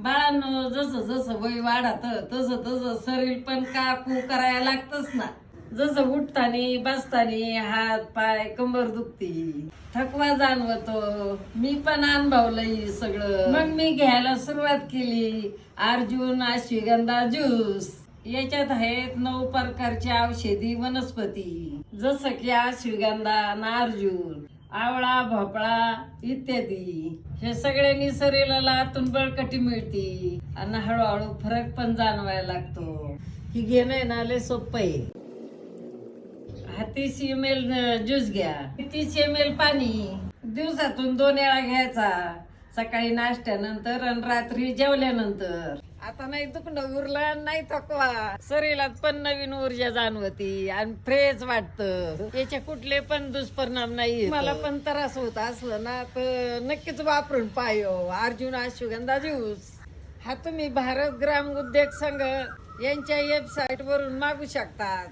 बाळांनो, जसं जसं वय वाढत तसं तसं शरीर पण काकू करायला लागतच ना. जसं उठतानी बसतानी हात पाय कंबर दुखती, थकवा जाणवतो. मी पण अनुभवलंय सगळं. मग मी घ्यायला सुरुवात केली अर्जुन अश्वगंधा ज्यूस. याच्यात आहेत 9 प्रकारचे औषधी वनस्पती, जसं की अश्वगंधा, अर्जुन, आवळा, भोपळा इत्यादी. हे सगळ्यांनी शरीराला आतून बळकटी मिळते आणि हळूहळू फरक पण जाणवायला लागतो. ही घेणं आहे ना लय सोपं आहे. 30 ml ज्यूस घ्या, 30 ml पाणी, दिवसातून 2 वेळा घ्यायचा, सकाळी नाश्त्यानंतर आणि रात्री जेवल्यानंतर. आता नाही दुखणं उरलं नाही थकवा, शरीरात पण नवीन ऊर्जा जाणवती आणि फ्रेश वाटतं. याचे कुठले पण दुष्परिणाम नाही. मला पण त्रास होत असलं ना तर नक्कीच वापरून पायो अर्जुन अश्वगंधा ज्यूस. हा तुम्ही भारत ग्राम उद्योग संघ यांच्या वेबसाईट वरून मागू शकतात.